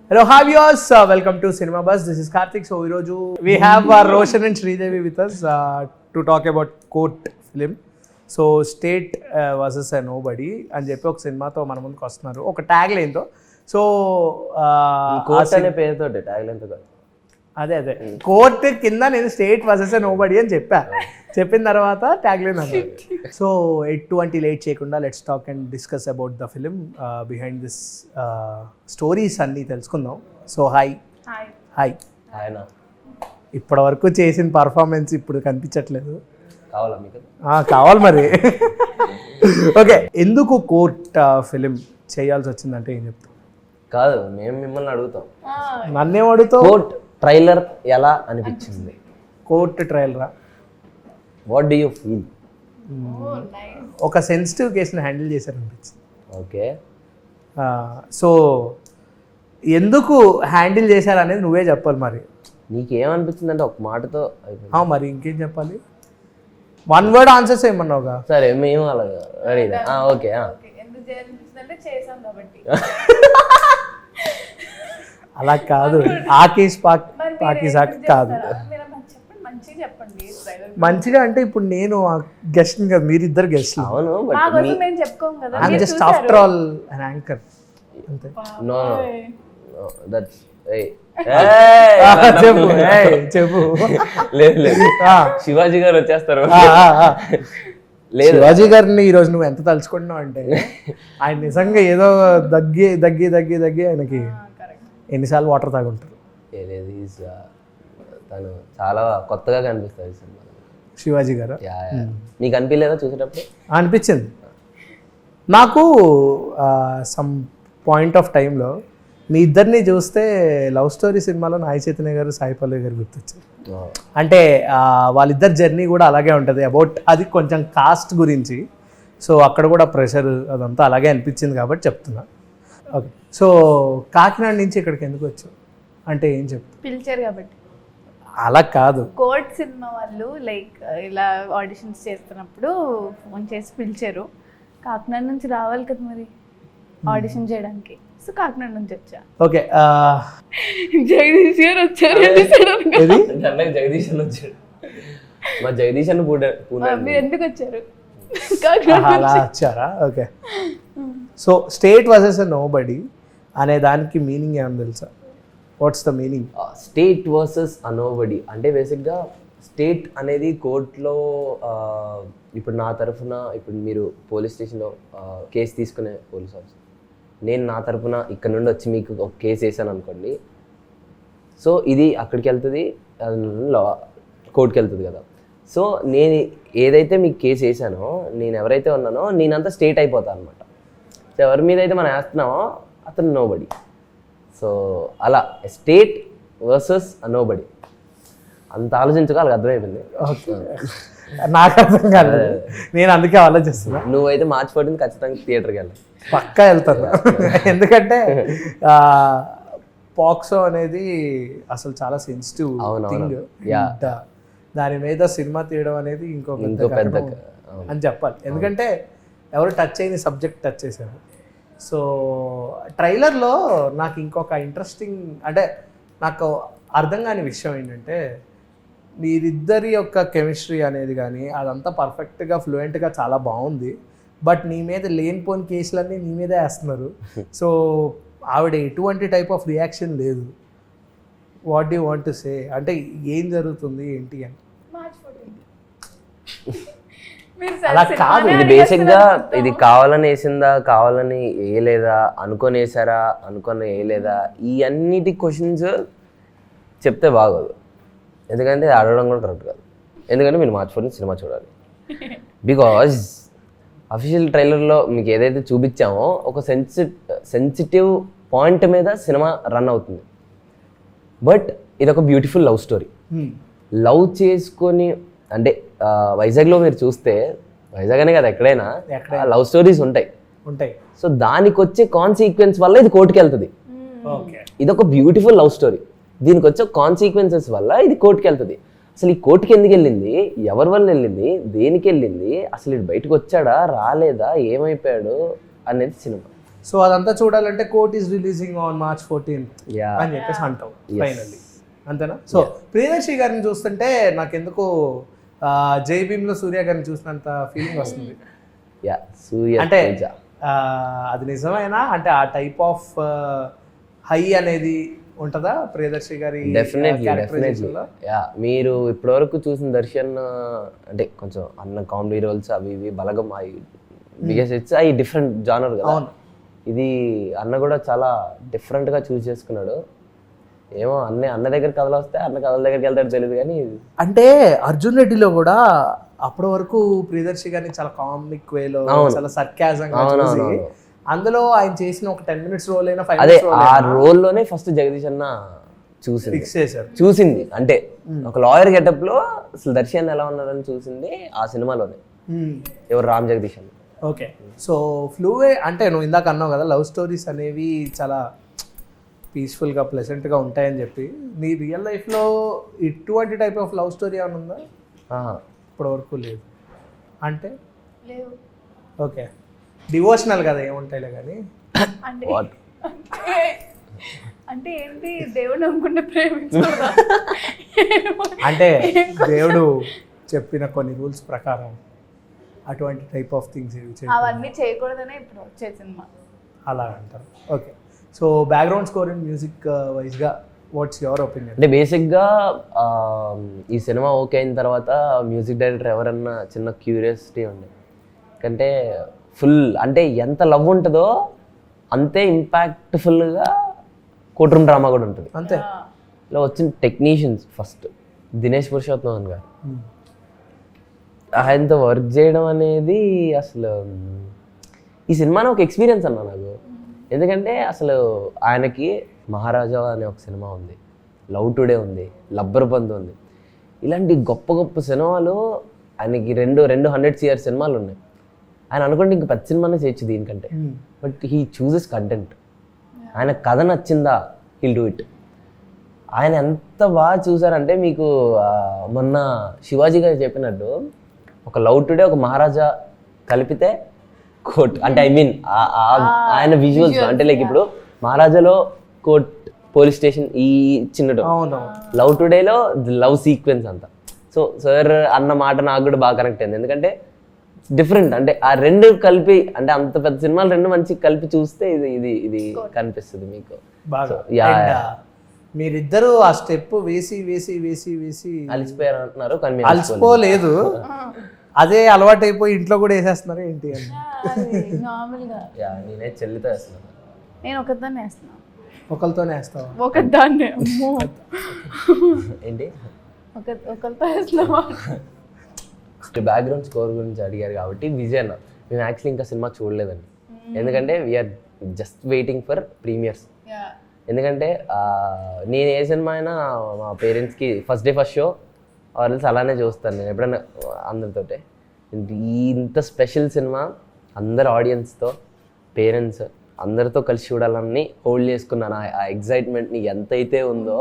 Hello, hi viewers. Welcome to Cinema Buzz. This is Karthik. So, we have Roshan and Sridevi with us to talk about Court film. So state versus nobody అని చెప్పి ఒక సినిమాతో మన ముందుకు వస్తున్నారు, ఒక tag లైన్తో. So court అనే పేరుతో ట్యాగ్ లైన్తో కాదు, అదే కోర్ట్ కింద నేను స్టేట్ వర్సెస్ నోబడీ అని చెప్పిన తర్వాత ట్యాగ్ లైన్ అన్నారు. సో ఎటువంటి లేట్ చేయకుండా let's talk and discuss about the film, behind this stories అన్నీ తెలుసుకుందాం. సో హాయ్ ఇప్పటి వరకు చేసిన పర్ఫార్మెన్స్ ఇప్పుడు కనిపించట్లేదు, కావాలి మరి. ఓకే, ఎందుకు కోర్ట్ ఫిలిం చేయాల్సి వచ్చిందంటే ఏం చెప్తాం? కాదు, మేము మిమ్మల్ని అడుగుతాం. నన్నేం అడుగుతావు? కోర్ట్ ట్రైలర్ ఎలా అనిపించింది? కోర్ట్ ట్రైలరా? What do you feel? ఒక సెన్సిటివ్ కేసుని హ్యాండిల్ చేశారనిపించింది. ఓకే, సో ఎందుకు హ్యాండిల్ చేశారనేది నువ్వే చెప్పాలి. మరి నీకేమనిపించింది అంటే ఒక మాటతో మరి ఇంకేం చెప్పాలి? వన్ వర్డ్ ఆన్సర్స్ ఏమన్నావుగా? సరే, మేము అలాగా అడిగిదా? ఓకే, అలా కాదు, ఆ కేసు పాకిసాక్ కాదు. మంచిగా అంటే ఇప్పుడు నేను గెస్ట్ కదా, మీరిద్దరు గెస్ట్. అవును, but just after all an anchor అంతే. నో దట్స్ చెప్పు. లేదు, శివాజీ గారు వచ్చేస్తారు. లేదు, శివాజీ గారిని ఈరోజు నువ్వు ఎంత తలుచుకుంటున్నావు అంటే, ఆయన నిజంగా ఏదో దగ్గి ఆయనకి ఎన్నిసార్లు వాటర్ తాగుంటారు. తను చాలా కొత్తగా కనిపిస్తుంది ఈ సినిమాలో. శివాజీ గారు మీకు అనిపించలేదా చూసేటప్పుడు? అనిపించింది నాకు. సమ్ పాయింట్ ఆఫ్ టైంలో మీ ఇద్దరిని చూస్తే లవ్ స్టోరీ సినిమాలో నాగ చైతన్య గారు, సాయి పల్లవి గారు గుర్తొచ్చారు. అంటే వాళ్ళిద్దరి జర్నీ కూడా అలాగే ఉంటుంది, అబౌట్ అది కొంచెం కాస్ట్ గురించి. సో అక్కడ కూడా ప్రెషర్ అదంతా అలాగే అనిపించింది కాబట్టి చెప్తున్నా. ఓకే, సో కాకినాడ నుంచి ఇక్కడికి ఎందుకు వచ్చావు అంటే ఏం చెప్తా? పిలిచారు కాబట్టి. అలా కాదు, కోర్ట్ సినిమా వాళ్ళు లైక్ ఇలా ఆడిషన్స్ చేస్తున్నప్పుడు ఫోన్ చేసి పిలిచారు. కాకినాడ నుంచి రావాలి కదా మరి ఆడిషన్ చేయడానికి, సో కాకినాడ నుంచి వచ్చా. ఓకే, జగదీష్ గారు వచ్చారు. జగదీష్ అని వచ్చాడు. మా జగదీష్ అని మీరు ఎందుకు వచ్చారు? అలా వచ్చారా? Okay, so state versus nobody అనే దానికి మీనింగ్ ఏమని తెలుసా? What's the meaning? State versus nobody అంటే బేసిక్గా స్టేట్ అనేది కోర్టులో, ఇప్పుడు నా తరఫున, ఇప్పుడు మీరు పోలీస్ స్టేషన్లో కేసు తీసుకునే పోలీస్ ఆఫీసర్, నేను నా తరఫున ఇక్కడ నుండి వచ్చి మీకు ఒక కేసు వేసాను అనుకోండి. సో ఇది అక్కడికి వెళ్తుంది, కోర్టుకి వెళ్తుంది కదా. సో నేను ఏదైతే మీకు కేసు వేసానో, నేను ఎవరైతే ఉన్నానో నేనంతా స్టేట్ అయిపోతాను అనమాట. సో ఎవరి మీద అయితే మనం వేస్తున్నామో అతను నోబడీ. సో అలా స్టేట్ వర్సెస్ నోబడీ అంత ఆలోచించుకో, వాళ్ళకి అర్థమైపోయింది. నాకు అర్థం కాదు, నేను అందుకే ఆలోచిస్తున్నా. నువ్వైతే మార్చి 14 ఖచ్చితంగా థియేటర్కి వెళ్ళాలి, పక్కా వెళ్తాను. ఎందుకంటే పాక్సో అనేది అసలు చాలా సెన్సిటివ్ థింగ్, దాని మీద సినిమా తీయడం అనేది ఇంకో పెద్ద అని చెప్పాలి. ఎందుకంటే ఎవరు టచ్ అయిన సబ్జెక్ట్ టచ్ చేశారు. సో ట్రైలర్లో నాకు ఇంకొక ఇంట్రెస్టింగ్, అంటే నాకు అర్థం కాని విషయం ఏంటంటే, మీరిద్దరి యొక్క కెమిస్ట్రీ అనేది కానీ అదంతా పర్ఫెక్ట్గా ఫ్లూయెంట్గా చాలా బాగుంది. బట్ నీ మీద లేనిపోని కేసులన్నీ నీ మీదే వేస్తున్నారు. సో ఆవిడ ఎటువంటి టైప్ ఆఫ్ రియాక్షన్ లేదు. What do want to say? అంటే ఏం జరుగుతుంది ఏంటి అని? అలా కాదు, ఇది బేసిక్గా ఇది కావాలని వేసిందా, కావాలని వేయలేదా, అనుకొని వేసారా, అనుకొని వేయలేదా, ఈ అన్నిటి క్వశ్చన్స్ చెప్తే బాగోదు. ఎందుకంటే అడగడం కూడా కరెక్ట్ కాదు. ఎందుకంటే మీరు మార్చి 14 సినిమా చూడాలి. బికాజ్ అఫీషియల్ ట్రైలర్లో మీకు ఏదైతే చూపించామో ఒక సెన్సిటివ్ పాయింట్ మీద సినిమా రన్ అవుతుంది. బట్ ఇది ఒక బ్యూటిఫుల్ లవ్ స్టోరీ. లవ్ చేసుకొని అంటే వైజాగ్లో మీరు చూస్తే, వైజాగ్ అనే కదా ఎక్కడైనా లవ్ స్టోరీస్ ఉంటాయి. సో దానికి వచ్చే కాన్సిక్వెన్స్ వల్ల ఇది కోర్టుకి వెళ్తుంది. ఇది ఒక బ్యూటిఫుల్ లవ్ స్టోరీ, దీనికి వచ్చే కాన్సిక్వెన్సెస్ వల్ల ఇది కోర్టుకి వెళ్తుంది. అసలు ఈ కోర్టుకి ఎందుకు వెళ్ళింది, ఎవరి వల్ల వెళ్ళింది, దేనికి వెళ్ళింది, అసలు ఇటు బయటకు వచ్చాడా రాలేదా, ఏమైపోయాడు అనేది సినిమా. సో అదంతా చూడాలంటే court is releasing on March 14th Yeah. అని చెప్పేసి అంటావు ఫైనల్లీ, అంతేనా? సో ప్రియదర్శి గారిని చూస్తుంటే నాకెందుకు జై భీమ్లో సూర్య గారిని చూసినంత ఫీలింగ్ వస్తుంది. యా, సూర్య అంటే తేజ. అది నిజమేనా? అంటే ఆ టైప్ ఆఫ్ హై అనేది ఉంటుందా ప్రియదర్శి గారి డెఫినెట్లీ characterization లో? యా, మీరు ఇప్పటివరకు చూసిన దర్శన్ అంటే కొంచెం అన్న కామెడీ రోల్స్ అవి ఇవి బలగం అవి బికాస్ ఇట్స్ అవి డిఫరెంట్ జానర్ కదా. అవును. ఇది అన్న కూడా చాలా డిఫరెంట్గా చూస్ చేసుకున్నాడు. ఏమో అన్న దగ్గర కథలు వస్తే అన్న కథల దగ్గరికి వెళ్తాడు తెలియదు కానీ అంటే అర్జున్ రెడ్డిలో కూడా అప్పటి వరకు ప్రియదర్శి గారిని చాలా కామిక్ వేలో చాలా సర్కాజం గా చూసి అందులో ఆయన చేసిన ఒక 10 minutes రోల్ అయినా 5 అదే minutes ఆ రోల్లోనే ఫస్ట్ జగదీష్ అన్న ఫిక్స్ చేశారు. చూసింది అంటే ఒక లాయర్ గెటప్ లో అసలు దర్శన్ ఎలా ఉన్నారని చూసింది ఆ సినిమాలోనే. ఎవరు? రామ్ జగదీష్ అన్న. ఓకే, సో ఫ్లూవే అంటే నువ్వు ఇందాక అన్నావు కదా లవ్ స్టోరీస్ అనేవి చాలా పీస్ఫుల్గా ప్లెజెంట్గా ఉంటాయని చెప్పి, నీ రియల్ లైఫ్లో ఇటువంటి టైప్ ఆఫ్ లవ్ స్టోరీ ఏమైనా ఉందా? ఇప్పటి వరకు లేదు. అంటే లేవు. ఓకే, డివోషనల్ కదా ఏముంటాయిలే కానీ. అంటే అంటే ఏంటి, దేవుడు నమ్ముకుంటే ప్రేమించుకోదా? అంటే దేవుడు చెప్పిన కొన్ని రూల్స్ ప్రకారం అటువంటి టైప్ ఆఫ్ థింగ్స్ అవన్నీ చేయకూడదనే ఇప్పుడు వచ్చే సినిమా అలా అంటారు. Okay, so background score and music వైజ్గా వాట్స్ యువర్ ఒపీనియన్? అంటే బేసిక్గా ఈ సినిమా ఓకే అయిన తర్వాత మ్యూజిక్ డైరెక్టర్ ఎవరన్నా చిన్న క్యూరియాసిటీ ఉండే, ఎందుకంటే ఫుల్ అంటే ఎంత లవ్ ఉంటుందో అంతే ఇంపాక్ట్ఫుల్గా కోర్ట్ రూమ్ డ్రామా కూడా ఉంటుంది. అంతే. ఇలా వచ్చిన టెక్నీషియన్స్ ఫస్ట్ దినేష్ పురుషోత్తమన్ గారు, ఆయనతో వర్క్ చేయడం అనేది అసలు ఈ సినిమాని ఒక ఎక్స్పీరియన్స్ అన్న నాకు. ఎందుకంటే అసలు ఆయనకి మహారాజా అనే ఒక సినిమా ఉంది, లవ్ టుడే ఉంది, లబ్బర్ బంధు ఉంది, ఇలాంటి గొప్ప గొప్ప సినిమాలు ఆయనకి రెండు 100 CR సినిమాలు ఉన్నాయి. ఆయన అనుకుంటే ఇంక పెద్ద సినిమానే చేయొచ్చు దీనికంటే, బట్ హీ చూజెస్ కంటెంట్. ఆయన కథ నచ్చిందా హీల్ డూ ఇట్. ఆయన ఎంత బాగా చూసారంటే మీకు మొన్న శివాజీ గారు చెప్పినట్టు ఒక లవ్ టుడే ఒక మహారాజా కలిపితే కోర్ట్ అంటే ఐ మీన్ ఆయన విజువల్స్ అంటే లైక్ ఇప్పుడు మహారాజాలో కోర్ట్ పోలీస్ స్టేషన్ ఈ చిన్నటు, లవ్ టుడేలో లవ్ సీక్వెన్స్ అంతా. సో సార్ అన్న మాట నాకు కూడా బాగా కనెక్ట్ అయింది, ఎందుకంటే డిఫరెంట్ అంటే ఆ రెండు కలిపి అంటే అంత పెద్ద సినిమాలు రెండు మంచి కలిపి చూస్తే ఇది ఇది ఇది కనిపిస్తుంది మీకు బాగా. మీరిద్దరు ఆ స్టెప్ వేసి వేసి వేసి వేసి అలిసిపోయారు అంటున్నారు కానీ అలసిపోలేదు, అదే అలవాటు అయిపోయి ఇంట్లో కూడా వేసేస్తున్నారు ఏంటి అని. నార్మల్గా నేనే చెల్లితో వేస్తున్నాను. నేను ఒకదాన్ని వేస్తున్నాను. ఒకరితోనే వేస్తావా? ఒకదాన్ని. అమ్మో, ఏంటి ఒకరితో వేస్తున్నావా? బ్యాక్గ్రౌండ్ స్కోర్ గురించి అడిగారు కాబట్టి విజయ్ అన్న మేము యాక్చువల్లీ ఇంకా సినిమా చూడలేదండి, ఎందుకంటే we are just waiting for premieres. ఎందుకంటే నేను ఏ సినిమా అయినా మా పేరెంట్స్కి ఫస్ట్ డే ఫస్ట్ షో ఆర్ఎల్స్ అలానే చూస్తాను నేను ఎప్పుడైనా అందరితోటే. ఇంత స్పెషల్ సినిమా అందరు ఆడియన్స్తో పేరెంట్స్ అందరితో కలిసి చూడాలని హోల్డ్ చేసుకున్నాను. ఆ ఎగ్జైట్మెంట్ని ఎంతైతే ఉందో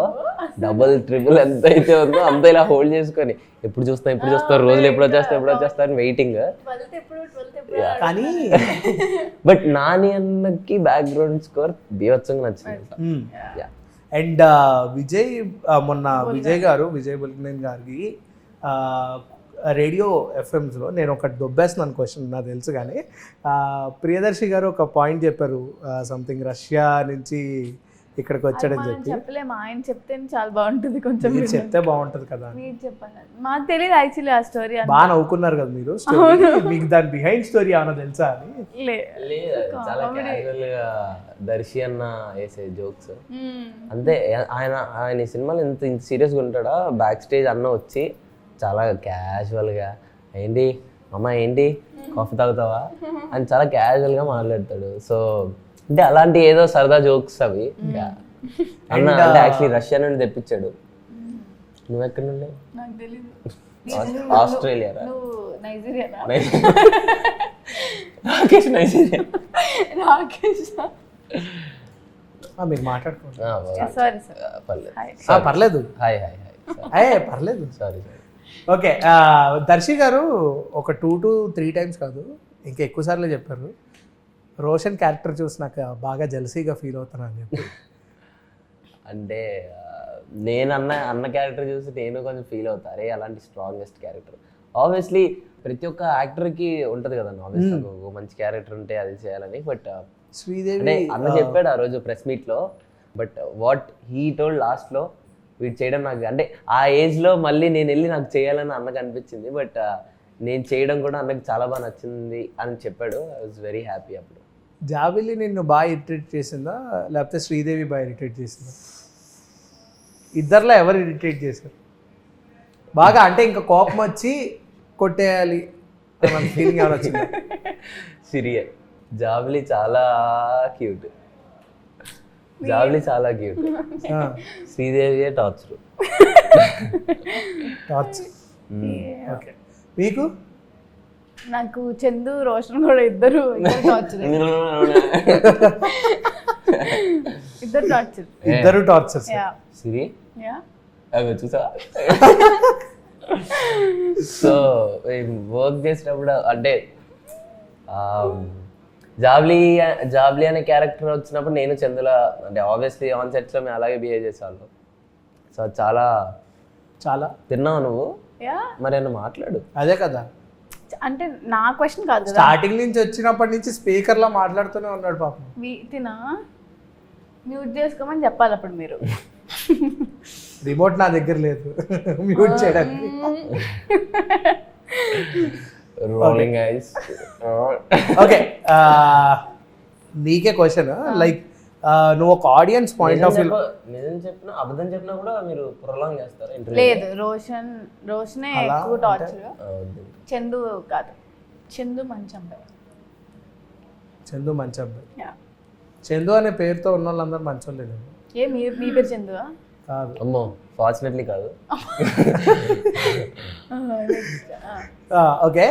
డబుల్ ట్రిపుల్ ఎంతైతే ఉందో అంత ఇలా హోల్డ్ చేసుకొని ఎప్పుడు చూస్తాం రోజులు ఎప్పుడు వచ్చేస్తా అని వెయిటింగ్. కానీ బట్ నాని అన్నకి బ్యాక్గ్రౌండ్ స్కోర్ బీభత్సంగా నచ్చింది. అండ్ విజయ్ మొన్న విజయ్ బుల్గనేని గారికి రేడియో ఎఫ్ఎంస్లో నేను ఒకటి దొబ్బేస్తున్నాను క్వశ్చన్ నాకు తెలుసు, కానీ ప్రియదర్శి గారు ఒక పాయింట్ చెప్పారు, సంథింగ్ రష్యా నుంచి ఇక్కడికి వచ్చాడని చెప్పి. చెప్పలేము, ఆయన చెప్తే చాలా బాగుంటుంది. కొంచెం మీరు చెప్తే బాగుంటుంది కదా. మీరు చెప్పండి, మాకు తెలియదు యాక్చువల్లీ ఆ స్టోరీ. బాగా నవ్వుకున్నారు కదా మీరు, మీకు దాని బిహైండ్ స్టోరీ ఏమైనా తెలుసా అని? చాలా క్యాజువల్గా దర్శి అన్న వేసే జోక్స్ అంతే. ఆయన ఈ సినిమాలో ఇంత సీరియస్గా ఉంటాడా, బ్యాక్ స్టేజ్ అన్న వచ్చి చాలా క్యాజువల్గా ఏంటి అమ్మ ఏంటి కాఫీ తాగుతావా అని చాలా క్యాజువల్గా మాట్లాడతాడు. సో అంటే అలాంటి ఏదో సరదా జోక్స్ అవి. అన్న అంటే యాక్చువల్లీ రష్యా నుండి తెప్పించాడు. నువ్వు ఎక్కడి నుండి? నాకు తెలీదు. ఆస్ట్రేలియా. నైజీరియా. రాకేష్ నైజీరియా. మీరు మాట్లాడుకోండి. సారీ పర్లేదు. Hi hi hi. పర్లేదు. సారీ. ఓకే, దర్శి గారు ఒక 2 to 3 times కాదు ఇంకా ఎక్కువ సార్లు చెప్పారు, రోషన్ క్యారెక్టర్ చూసి నాకు బాగా జెలసీగా ఫీల్ అవుతున్నాను అని చెప్పి. అంటే నేను అన్న క్యారెక్టర్ చూసి నేను కొంచెం ఫీల్ అవుతా, అరే అలాంటి స్ట్రాంగెస్ట్ క్యారెక్టర్. ఆబ్వియస్లీ ప్రతి ఒక్క యాక్టర్కి ఉంటుంది కదా ఆబ్వియస్లీ ఒక మంచి క్యారెక్టర్ ఉంటే అది చేయాలని. బట్ శ్రీదేవి అంటే అన్న చెప్పాడు ఆ రోజు ప్రెస్ మీట్లో, బట్ వాట్ హీ టోల్డ్ లాస్ట్లో వీడు చేయడం నాకు అంటే ఆ ఏజ్లో మళ్ళీ నేను వెళ్ళి నాకు చేయాలని అన్నకు అనిపించింది. బట్ నేను చేయడం కూడా అన్నకు చాలా బాగా నచ్చింది అని చెప్పాడు. ఐ వాజ్ వెరీ హ్యాపీ అప్పుడు. జాబిలి నిన్ను బాగా ఇరిటేట్ చేసిందా లేకపోతే శ్రీదేవి బాగా ఇరిటేట్ చేసిందా? ఇద్దరిలో ఎవరు ఇరిటేట్ చేశారు బాగా? అంటే ఇంకా కోపం వచ్చి కొట్టేయాలి అన్న ఫీలింగ్ ఏమైనా వచ్చిందా? సిరియే జాబ్లీ చాలా క్యూట్, జాబ్లీ చాలా క్యూట్, శ్రీదేవియే టార్చర్. టార్చర్. ఓకే, మీకు? నాకు చందు రోషన్ కూడా ఇద్దరు టార్చర్. ఇద్దరు టార్చర్. ఇద్దరు టార్చర్స్. సిరి అవి చూసా. సో వర్క్ చేసేటప్పుడు అంటే జాబ్లీ అనే క్యారెక్టర్ వచ్చినప్పుడు నేను చందుల అంటే ఆబ్వియస్లీ ఆన్ సెట్స్లో మేము అలాగే బిహేవ్ చేసేవాళ్ళం. సో చాలా చాలా తిన్నావు నువ్వు, మరి నువ్వు మాట్లాడు. అదే కదా, అంటే నా క్వశ్చన్ కాదు కదా. స్టార్టింగ్ నుంచి వచ్చినప్పటి నుంచి స్పీకర్ లా మాట్లాడుతూనే ఉన్నాడు పాపం. తినా మ్యూట్ చేసుకోమని చెప్పాలి అప్పుడు మీరు. రిమోట్ నా దగ్గర లేదు మ్యూట్ చేయడానికి. Rolling ice. ఓకే, నీకే క్వశ్చన్. లైక్ నువ్వు ఒక ఆడియన్స్ పాయింట్ ఆఫ్ వ్యూ. నిజం చెప్పినా అబద్ధం చెప్పినా కూడా మీరు ప్రొలాంగ్ చేస్తారు. లేదు, రోషనే ఎక్కువ టార్చర్, చందు కాదు. చందు మంచి అబ్బాయి. చందు మంచి అబ్బాయి. చందు అనే పేరుతో ఉన్న వాళ్ళందరూ మంచి వాళ్ళు. ఏ మీ పేరు చందు కాదు? అమ్మో, ఫార్చునేట్లీ కాదు. ఓకే,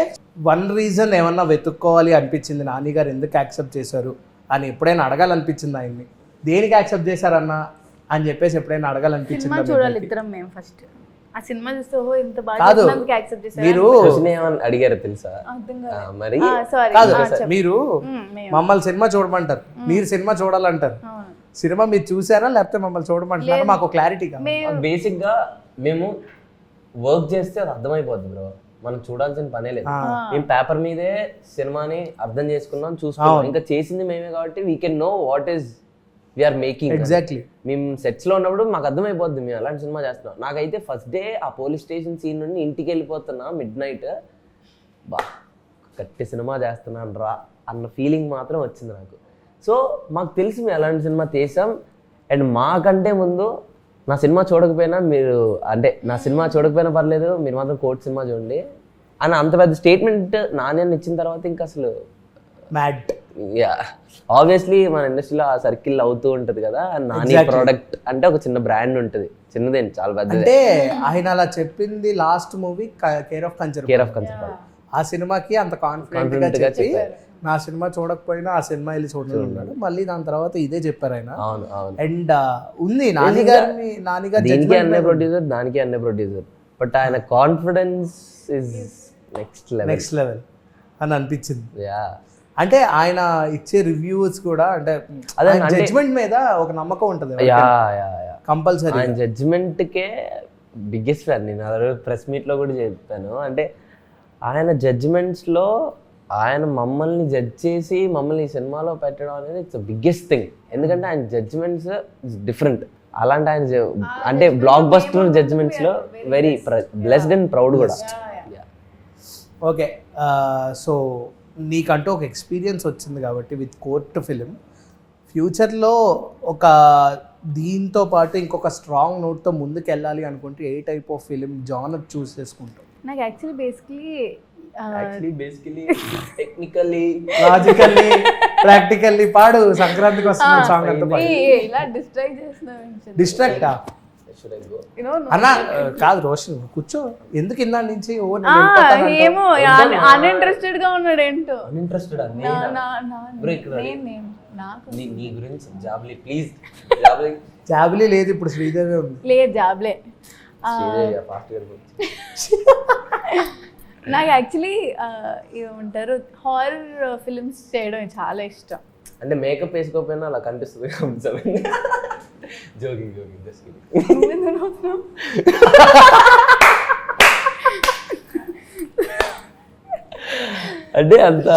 వన్ రీజన్ ఏమన్నా వెతుక్కోవాలి అనిపించింది నాని గారు ఎందుకు యాక్సెప్ట్ చేశారు అని ఎప్పుడైనా అడగాలనిపించింది ఆయన్ని? దేనికి యాక్సెప్ట్ చేశారన్నా అని చెప్పేసి ఎప్పుడైనా అడగాలనిపించింది? సినిమా చూడాలి ఇద్దరం మేము ఫస్ట్. ఆ సినిమా చూస్తే ఓహో ఇంత బాగా యాక్సెప్ట్ చేశారు. మీరు అడిగారు తెలుసా? మరి కాదు, మీరు మమ్మల్ని సినిమా చూడమంటారు, మీరు సినిమా చూడాలంటారు. సినిమా మీరు చూసారా లేకపోతే మమ్మల్ని చూడమంటున్నారా? మాకు క్లారిటీ కాదు. బేసిక్ గా మేము వర్క్ చేస్తే అది అర్థమైపోద్ది బ్రో, మనం చూడాల్సిన పనే లేదు. మేము పేపర్ మీదే సినిమాని అర్థం చేసుకున్నాం, చూసుకున్నాం. ఇంకా చేసింది మేమే కాబట్టి we can know what is we are making. Exactly. మేము సెట్స్ లో ఉన్నప్పుడు మాకు అర్థమైపోద్ది మేము అలాంటి సినిమా చేస్తున్నాం. నాకైతే ఫస్ట్ డే ఆ పోలీస్ స్టేషన్ సీన్ నుండి ఇంటికి వెళ్ళిపోతున్నా మిడ్ నైట్, బా గట్టి సినిమా చేస్తున్నాను రా అన్న ఫీలింగ్ మాత్రం వచ్చింది నాకు. సో మాకు తెలిసి మేము అలాంటి సినిమా చేసాం. అండ్ మాకంటే ముందు నా సినిమా చూడకపోయినా మీరు అంటే నా సినిమా చూడకపోయినా పర్లేదు, మీరు మాత్రం కోర్ట్ సినిమా చూడండి అని అంత పెద్ద స్టేట్మెంట్ నాణ్యాన్ని ఇచ్చిన తర్వాత ఇంకా అసలు మ్యాడ్. యా, ఆబ్వియస్లీ మన ఇండస్ట్రీలో ఆ సర్కిల్ అవుతూ ఉంటుంది కదా. నాని ప్రోడక్ట్ అంటే ఒక చిన్న బ్రాండ్ ఉంటుంది, చిన్నదేంటి చాలా పెద్ద. అంటే ఆయన అలా చెప్పింది లాస్ట్ మూవీ కేర్ ఆఫ్ కంచర్. ఆ సినిమాకి అంత కాన్ఫిడెంట్ గా చెప్పి నా సినిమా చూడకపోయినా ఆ సినిమా వెళ్ళి చూడండి ఉన్నాడు. మళ్ళీ దాని తర్వాత ఇదే చెప్పారు ఆయన. అండ్ ఉంది నానిగారు దీనికి అన్నే ప్రొడ్యూసర్, దానికి అన్నే ప్రొడ్యూసర్, బట్ ఆయన కాన్ఫిడెన్స్ ఇస్ నెక్స్ట్ లెవెల్ అని అనిపించింది. యా, అంటే ఆయన ఇచ్చే రివ్యూస్ కూడా అంటే జడ్జ్మెంట్ మీద ఒక నమ్మకం ఉంటుంది కంపల్సరీ. ఆయన జడ్జ్మెంట్కే బిగ్గెస్ట్ ఫ్యాన్ నేను. ఆ రోజు ప్రెస్ మీట్లో కూడా చెప్పాను. అంటే ఆయన జడ్జ్మెంట్స్లో ఆయన మమ్మల్ని జడ్జ్ చేసి మమ్మల్ని ఈ సినిమాలో పెట్టడం అనేది ఇట్స్ బిగ్గెస్ట్ థింగ్. ఎందుకంటే ఆయన జడ్జ్మెంట్స్ ఇస్ డిఫరెంట్. అలాంటి ఆయన అంటే బ్లాక్ బస్టర్ జడ్జ్మెంట్స్లో వెరీ బ్లెస్డ్ అండ్ ప్రౌడ్ కూడా. ఓకే, సో నీకంటూ ఒక ఎక్స్పీరియన్స్ వచ్చింది కాబట్టి విత్ కోర్ట్ ఫిలిం, ఫ్యూచర్లో ఒక దీంతో పాటు ఇంకొక స్ట్రాంగ్ నోట్తో ముందుకు వెళ్ళాలి అనుకుంటే ఏ టైప్ ఆఫ్ ఫిలిం జానర్ చూస్ చేసుకుంటావు? నాకు actually basically technically logically practically పాడు సంక్రాంతికి వస్తున్న సాంగ్ అంతా పాడు. ఇలా డిస్ట్రాక్ట్ చేస్తున్నావు. డిస్ట్రాక్టా అన్నా? కాదు రోషన్, కూర్చో. ఎందుకు ఇందా నుంచి ఏమో అన్ఇంట్రెస్టెడ్ గా ఉన్నాడు. ఏంటో జాబ్లీ లేదు ఇప్పుడు, శ్రీదేవి ఉంది. లేదు జాబ్లే. నాకు యాక్చువల్లీ ఏమంటారు హారర్ ఫిల్మ్స్ చేయడం చాలా ఇష్టం. అంటే మేకప్ వేసుకోకపోయినా అలా కనిపిస్తుంది కాబట్టి జోకింగ్ జస్ట్ నువ్వెందుకు నవ్వుతున్నావు? అంటే అంత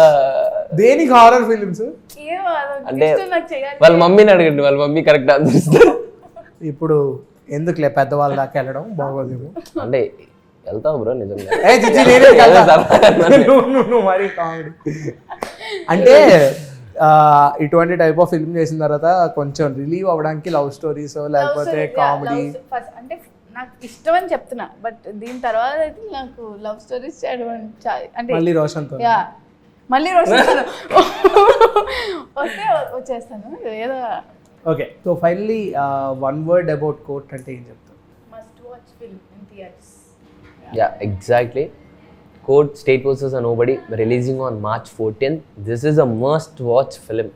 దేనికి హారర్ ఫిలిమ్స్? ఏమో అదొక అంటే ఇష్టం నాకు చేయాలి. వాళ్ళ మమ్మీని అడగండి, వాళ్ళ మమ్మీ కరెక్ట్ ఆన్సర్. ఇప్పుడు ఎందుకులే పెద్దవాళ్ళ దాకా వెళ్ళడం బాగోదేమో. అంటే వెళ్తావు బ్రో నిజంగా. ఏ చిచ్చి నేనే వెళ్తా. నువ్వు మరి కామెడీ అంటే ఇటువంటి టైప్ ఆఫ్ ఫిల్మ్ చేసిన తర్వాత కొంచెం రిలీవ్ అవ్వడానికి లవ్ స్టోరీస్ లేకపోతే కామెడీ అంటే నాకు ఇష్టం అని చెప్తున్నా, బట్ దీని తర్వాత అయితే నాకు లవ్ స్టోరీస్ చేయడం అంటే మళ్ళీ రోషన్తో యా మళ్ళీ రోజు వస్తే వచ్చేస్తాను ఏదో. Okay, so finally one word about court అంటే ఏం చెప్తారు? Must watch film in theatres. Yeah, exactly. Court State vs. Nobody releasing on March 14th. This is a must watch film.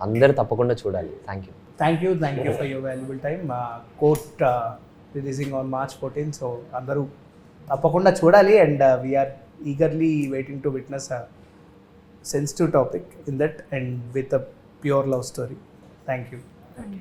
అందరు తప్పకుండా చూడాలి. Thank you for your valuable time. Court releasing on March 14th, so అందరూ తప్పకుండా చూడాలి. And we are eagerly waiting to witness a sensitive topic in that and with a pure love story. Thank you.